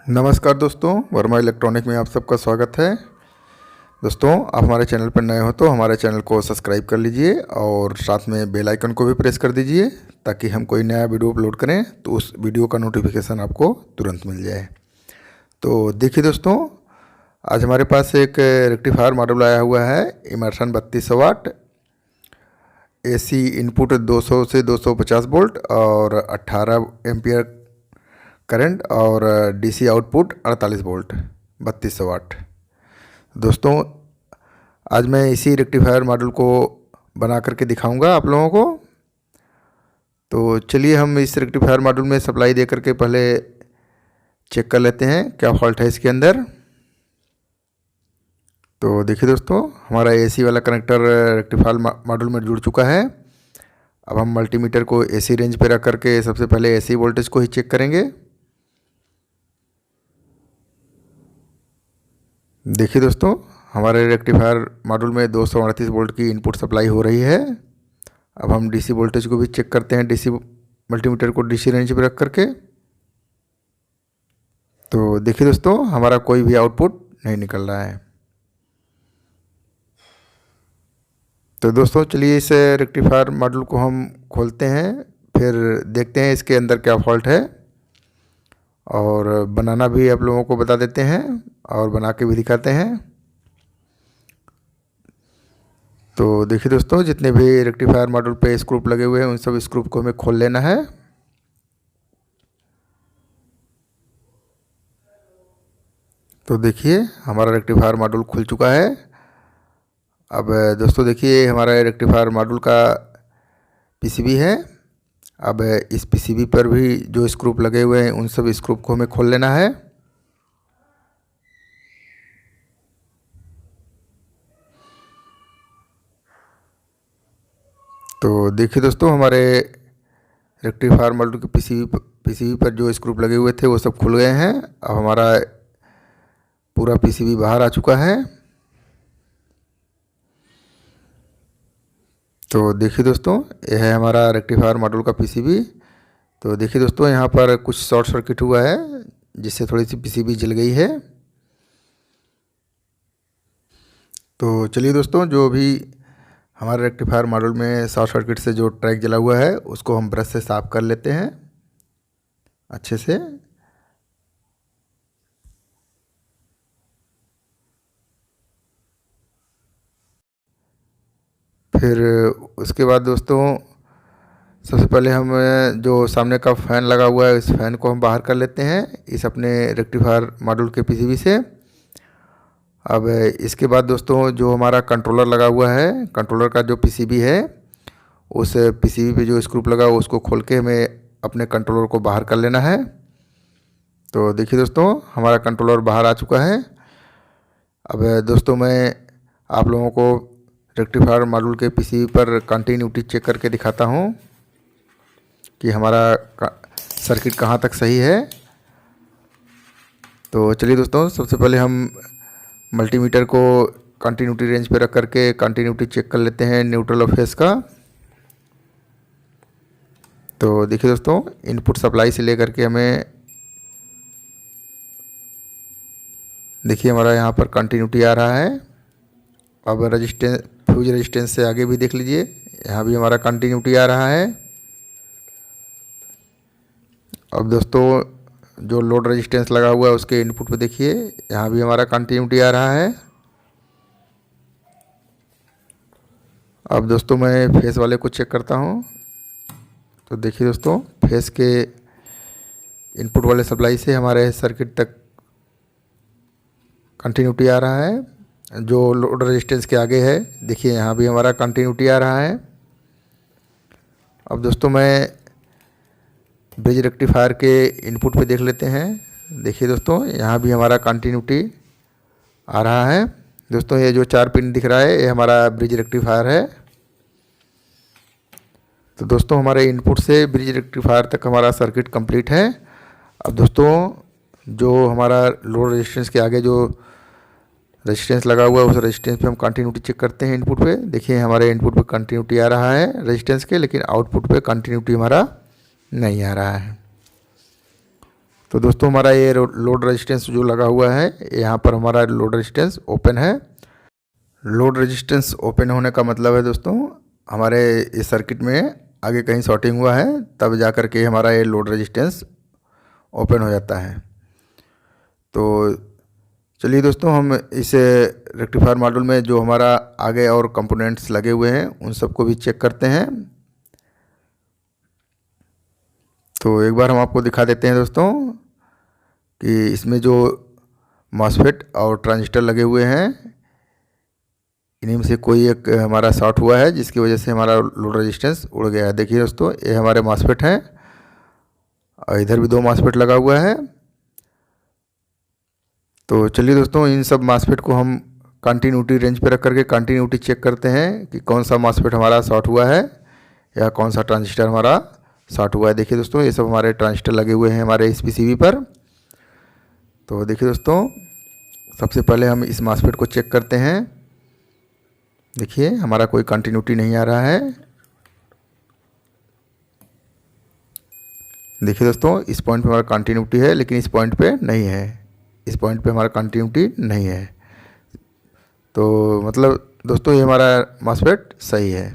नमस्कार दोस्तों, वर्मा इलेक्ट्रॉनिक में आप सबका स्वागत है। दोस्तों, आप हमारे चैनल पर नए हो तो हमारे चैनल को सब्सक्राइब कर लीजिए और साथ में बेल आइकन को भी प्रेस कर दीजिए ताकि हम कोई नया वीडियो अपलोड करें तो उस वीडियो का नोटिफिकेशन आपको तुरंत मिल जाए। तो देखिए दोस्तों, आज हमारे पास एक रेक्टिफायर मॉडल आया हुआ है इमर्सन 3200 वाट, AC इनपुट 200 से 250 वोल्ट और 18 एम्पियर करंट और DC आउटपुट 48 वोल्ट 3200 वाट। दोस्तों, आज मैं इसी रेक्टिफायर मॉडल को बना करके दिखाऊंगा आप लोगों को। तो चलिए हम इस रेक्टिफायर मॉडल में सप्लाई दे करके पहले चेक कर लेते हैं क्या फॉल्ट है इसके अंदर। तो देखिए दोस्तों, हमारा AC वाला कनेक्टर रेक्टिफायर मॉडल में जुड़ चुका है। अब हम मल्टीमीटर को AC रेंज पे रख करके सबसे पहले AC वोल्टेज को ही चेक करेंगे। देखिए दोस्तों, हमारे रेक्टिफायर मॉड्यूल में 238 वोल्ट की इनपुट सप्लाई हो रही है। अब हम DC वोल्टेज को भी चेक करते हैं, DC मल्टीमीटर को DC रेंज पर रख करके। तो देखिए दोस्तों, हमारा कोई भी आउटपुट नहीं निकल रहा है। तो दोस्तों चलिए इस रेक्टिफायर मॉड्यूल को हम खोलते हैं, फिर देखते हैं इसके अंदर क्या फॉल्ट है और बनाना भी आप लोगों को बता देते हैं और बना के भी दिखाते हैं। तो देखिए दोस्तों, जितने भी रेक्टिफायर मॉड्यूल पे स्क्रूप लगे हुए हैं उन सब स्क्रूप को हमें खोल लेना है। तो देखिए हमारा रेक्टिफायर मॉड्यूल खुल चुका है। अब दोस्तों देखिए, हमारा रेक्टिफायर मॉड्यूल का PCB है। अब इस PCB पर भी जो स्क्रूप लगे हुए हैं उन सब स्क्रूप को हमें खोल लेना है। तो देखिए दोस्तों, हमारे रेक्टिफायर मॉड्यूल के PCB पर जो स्क्रूप लगे हुए थे वो सब खुल गए हैं। अब हमारा पूरा PCB बाहर आ चुका है। तो देखिए दोस्तों, यह है हमारा रेक्टिफायर मॉड्यूल का PCB। तो देखिए दोस्तों, यहाँ पर कुछ शॉर्ट सर्किट हुआ है जिससे थोड़ी सी PCB जल गई है। तो चलिए दोस्तों, जो भी हमारे रेक्टिफायर मॉड्यूल में शॉर्ट सर्किट से जो ट्रैक जला हुआ है उसको हम ब्रश से साफ कर लेते हैं अच्छे से। फिर उसके बाद दोस्तों, सबसे पहले हम जो सामने का फ़ैन लगा हुआ है इस फ़ैन को हम बाहर कर लेते हैं इस अपने रेक्टिफायर मॉड्यूल के PCB से। अब इसके बाद दोस्तों, जो हमारा कंट्रोलर लगा हुआ है, कंट्रोलर का जो PCB है उस PCB पे जो स्क्रूप लगा हुआ उसको खोल के हमें अपने कंट्रोलर को बाहर कर लेना है। तो देखिए दोस्तों, हमारा कंट्रोलर बाहर आ चुका है। अब दोस्तों, मैं आप लोगों को रेक्टिफायर मॉड्यूल के PCB पर कंटिन्यूटी चेक करके दिखाता हूँ कि हमारा सर्किट कहाँ तक सही है। तो चलिए दोस्तों, सबसे पहले हम मल्टीमीटर को कंटिन्यूटी रेंज पे रख करके कंटिन्यूटी चेक कर लेते हैं न्यूट्रल और फेस का। तो देखिए दोस्तों, इनपुट सप्लाई से लेकर के हमें देखिए हमारा यहाँ पर कंटिन्यूटी आ रहा है। अब रेजिस्टेंस, फ्यूज रेजिस्टेंस से आगे भी देख लीजिए, यहाँ भी हमारा कंटिन्यूटी आ रहा है। अब दोस्तों, जो लोड रेजिस्टेंस लगा हुआ है उसके इनपुट पे देखिए, यहाँ भी हमारा कंटिन्यूटी आ रहा है। अब दोस्तों, मैं फेस वाले को चेक करता हूँ। तो देखिए दोस्तों, फेस के इनपुट वाले सप्लाई से हमारे सर्किट तक कंटिन्यूटी आ रहा है। जो लोड रेजिस्टेंस के आगे है देखिए, यहाँ भी हमारा कंटिन्यूटी आ रहा है। अब दोस्तों, मैं ब्रिज रेक्टिफायर के इनपुट पे देख लेते हैं। देखिए दोस्तों, यहाँ भी हमारा कंटिन्यूटी आ रहा है। दोस्तों, ये जो 4 पिन दिख रहा है ये हमारा ब्रिज रेक्टिफायर है। तो दोस्तों, हमारे इनपुट से ब्रिज रेक्टिफायर तक हमारा सर्किट कंप्लीट है। अब दोस्तों, जो हमारा लोड रेजिस्टेंस के आगे जो रेजिस्टेंस लगा हुआ है उस रेजिस्टेंस पे हम कंटिन्यूटी चेक करते हैं इनपुट पे। देखिए हमारे इनपुट पे कंटिन्यूटी आ रहा है रेजिस्टेंस के, लेकिन आउटपुट पे कंटिन्यूटी हमारा नहीं आ रहा है। तो दोस्तों हमारा ये लोड रेजिस्टेंस जो लगा हुआ है, यहाँ पर हमारा लोड रेजिस्टेंस ओपन है। लोड रेजिस्टेंस ओपन होने का मतलब है दोस्तों, हमारे इस सर्किट में आगे कहीं शॉर्टिंग हुआ है, तब जा कर के हमारा ये लोड रेजिस्टेंस ओपन हो जाता है। तो चलिए दोस्तों, हम इस रेक्टिफायर मॉड्यूल में जो हमारा आगे और कंपोनेंट्स लगे हुए हैं उन सबको भी चेक करते हैं। तो एक बार हम आपको दिखा देते हैं दोस्तों कि इसमें जो मॉसफेट और ट्रांजिस्टर लगे हुए हैं, इन्हीं में से कोई एक हमारा शॉर्ट हुआ है, जिसकी वजह से हमारा लोड रेजिस्टेंस उड़ गया है। देखिए दोस्तों, ये हमारे मॉसफेट हैं और इधर भी 2 मॉसफेट लगा हुआ है। तो चलिए दोस्तों, इन सब मॉसफेट को हम कंटिन्यूटी रेंज पे रख करके कंटिन्यूटी चेक करते हैं कि कौन सा मॉसफेट हमारा शॉर्ट हुआ है या कौन सा ट्रांजिस्टर हमारा शॉर्ट हुआ है। देखिए दोस्तों, ये सब हमारे ट्रांजिस्टर लगे हुए हैं हमारे इस पीसीबी पर। तो देखिए दोस्तों, सबसे पहले हम इस मॉसफेट को चेक करते हैं। देखिए हमारा कोई कंटिन्यूटी नहीं आ रहा है। देखिए दोस्तों, इस पॉइंट पे हमारा कंटिन्यूटी है, लेकिन इस पॉइंट पे नहीं है। इस पॉइंट पे हमारा कंटिन्यूटी नहीं है। तो मतलब दोस्तों, ये हमारा मॉसफेट सही है।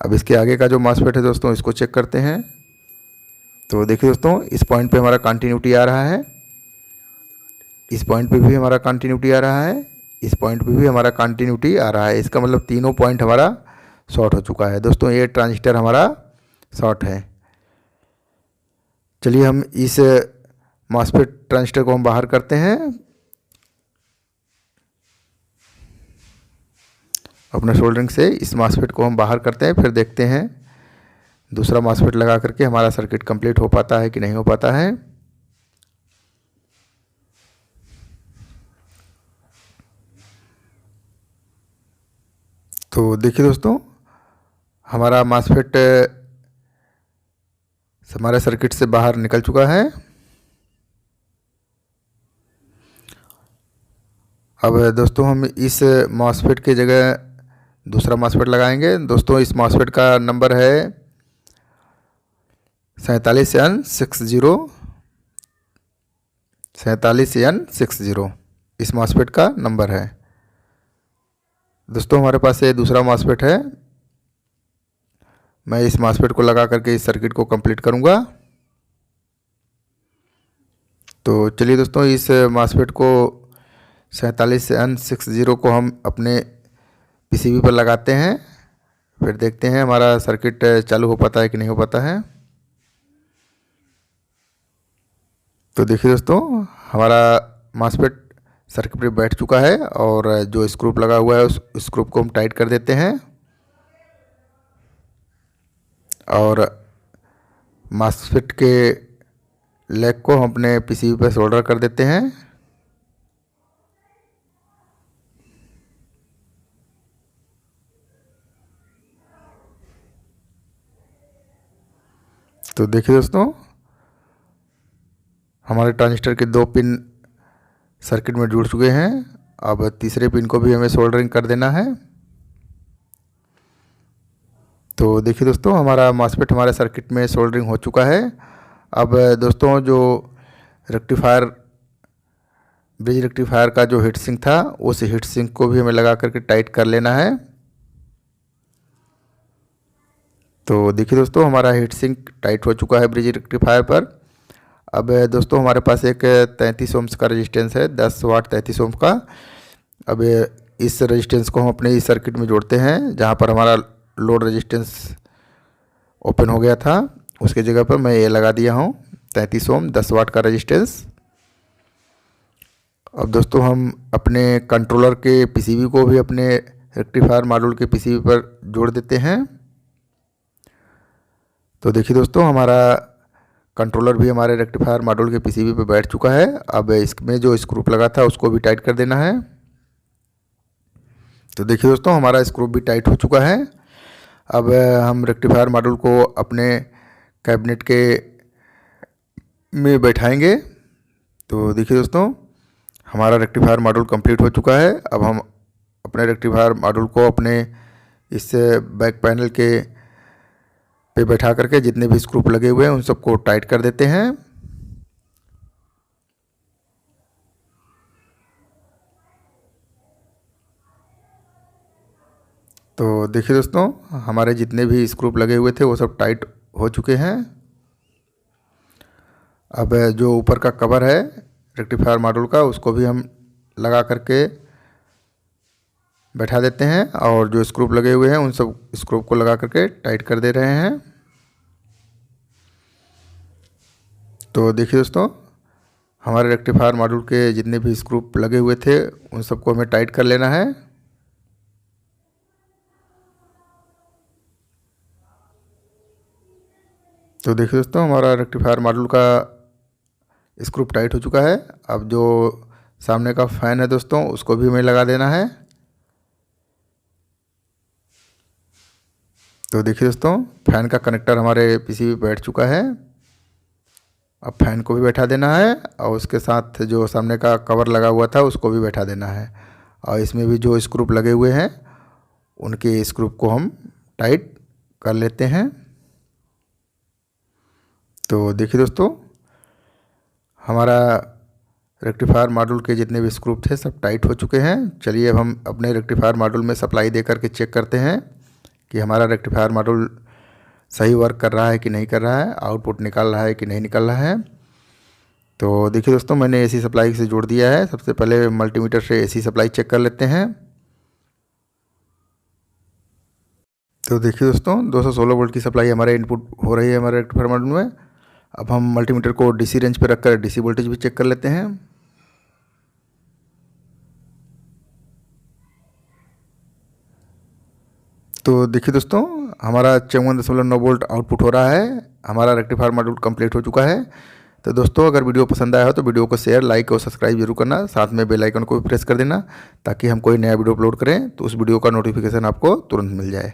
अब इसके आगे का जो मॉसफेट है दोस्तों, इसको चेक करते हैं। तो देखिए दोस्तों, इस पॉइंट पे हमारा कंटिन्यूटी आ रहा है, इस पॉइंट पे भी हमारा कंटिन्यूटी आ रहा है, इस पॉइंट पे भी हमारा कंटिन्यूटी आ रहा है। इसका मतलब तीनों पॉइंट हमारा शॉर्ट हो चुका है। दोस्तों, ये ट्रांजिस्टर हमारा शॉर्ट है। चलिए हम इस मॉसफेट ट्रांजिस्टर को हम बाहर करते हैं। अपना सोल्डरिंग से इस मॉसफेट को हम बाहर करते हैं, फिर देखते हैं दूसरा मॉसफेट लगा करके हमारा सर्किट कंप्लीट हो पाता है कि नहीं हो पाता है। तो देखिए दोस्तों, हमारा मॉसफेट हमारे सर्किट से बाहर निकल चुका है। अब दोस्तों, हम इस मॉसफेट की जगह दूसरा मॉसफेट लगाएंगे। दोस्तों, इस मॉसफेट का नंबर है 47N60 इस मॉसफेट का नंबर है। दोस्तों, हमारे पास ये दूसरा मॉसफेट है। मैं इस मॉसफेट को लगा करके इस सर्किट को कंप्लीट करूंगा। तो चलिए दोस्तों, इस मॉसफेट को 47N60 को हम अपने पीसीबी पर लगाते हैं, फिर देखते हैं हमारा सर्किट चालू हो पाता है कि नहीं हो पाता है। तो देखिए दोस्तों, हमारा मॉसफेट सर्किट पर बैठ चुका है और जो स्क्रू लगा हुआ है उस स्क्रू को हम टाइट कर देते हैं और मॉसफेट के लेग को हम अपने पीसीबी पर सोल्डर कर देते हैं। तो देखिए दोस्तों, हमारे ट्रांजिस्टर के 2 पिन सर्किट में जुड़ चुके हैं। अब तीसरे पिन को भी हमें सोल्डरिंग कर देना है। तो देखिए दोस्तों, हमारा मॉसफेट हमारे सर्किट में सोल्डरिंग हो चुका है। अब दोस्तों, जो रेक्टिफायर ब्रिज रेक्टिफायर का जो हीट सिंक था, उस हीट सिंक को भी हमें लगा करके टाइट कर लेना है। तो देखिए दोस्तों, हमारा हीट सिंक टाइट हो चुका है ब्रिज रेक्टिफायर पर। अब दोस्तों, हमारे पास एक 33 ओम्स का रेजिस्टेंस है, 10 वाट 33 ओम का। अब इस रेजिस्टेंस को हम अपने इस सर्किट में जोड़ते हैं, जहाँ पर हमारा लोड रेजिस्टेंस ओपन हो गया था, उसके जगह पर मैं ये लगा दिया हूँ 33 ओम 10 वाट का रेजिस्टेंस। अब दोस्तों, हम अपने कंट्रोलर के पीसीबी को भी अपने रेक्टिफायर मॉड्यूल के पीसीबी पर जोड़ देते हैं। तो देखिए दोस्तों, हमारा कंट्रोलर भी हमारे रेक्टिफायर मॉड्यूल के पीसीबी पे बैठ चुका है। अब इसमें जो स्क्रू लगा था उसको भी टाइट कर देना है। तो देखिए दोस्तों, हमारा स्क्रू भी टाइट हो चुका है। अब हम रेक्टिफायर मॉड्यूल को अपने कैबिनेट के में बैठाएंगे। तो देखिए दोस्तों, हमारा रेक्टिफायर मॉड्यूल कंप्लीट हो चुका है। अब हम अपने रेक्टिफायर मॉड्यूल को अपने इस बैक पैनल के पे बैठा करके जितने भी स्क्रू लगे हुए हैं उन सबको टाइट कर देते हैं। तो देखिए दोस्तों, हमारे जितने भी स्क्रू लगे हुए थे वो सब टाइट हो चुके हैं। अब जो ऊपर का कवर है रेक्टिफायर मॉड्यूल का, उसको भी हम लगा करके बैठा देते हैं और जो स्क्रू लगे हुए हैं उन सब स्क्रू को लगा करके टाइट कर दे रहे हैं। तो देखिए दोस्तों, हमारे रेक्टिफायर मॉड्यूल के जितने भी स्क्रू लगे हुए थे उन सबको हमें टाइट कर लेना है। तो देखिए दोस्तों, हमारा रेक्टिफायर मॉड्यूल का स्क्रू टाइट हो चुका है। अब जो सामने का फ़ैन है दोस्तों, उसको भी हमें लगा देना है। तो देखिए दोस्तों, फ़ैन का कनेक्टर हमारे पीसीबी पे बैठ चुका है। अब फ़ैन को भी बैठा देना है और उसके साथ जो सामने का कवर लगा हुआ था उसको भी बैठा देना है। और इसमें भी जो स्क्रू लगे हुए हैं उनके स्क्रू को हम टाइट कर लेते हैं। तो देखिए दोस्तों, हमारा रेक्टिफायर मॉड्यूल के जितने भी स्क्रू थे सब टाइट हो चुके हैं। चलिए अब हम अपने रेक्टिफायर मॉड्यूल में सप्लाई दे करके चेक करते हैं कि हमारा रेक्टिफायर मॉड्यूल सही वर्क कर रहा है कि नहीं कर रहा है, आउटपुट निकाल रहा है कि नहीं निकाल रहा है। तो देखिए दोस्तों, मैंने एसी सप्लाई से जोड़ दिया है। सबसे पहले मल्टीमीटर से एसी सप्लाई चेक कर लेते हैं। तो देखिए दोस्तों, 216 वोल्ट की सप्लाई हमारे इनपुट हो रही है हमारे रेक्टिफायर मॉड्यूल में। अब हम मल्टीमीटर को डीसी रेंज पर रखकर डीसी वोल्टेज भी चेक कर लेते हैं। तो देखिए दोस्तों, हमारा 54.9 वोल्ट आउटपुट हो रहा है। हमारा रेक्टिफायर मॉड्यूल कंप्लीट हो चुका है। तो दोस्तों, अगर वीडियो पसंद आया हो तो वीडियो को शेयर, लाइक और सब्सक्राइब जरूर करना। साथ में बेल आइकन को भी प्रेस कर देना ताकि हम कोई नया वीडियो अपलोड करें तो उस वीडियो का नोटिफिकेशन आपको तुरंत मिल जाए।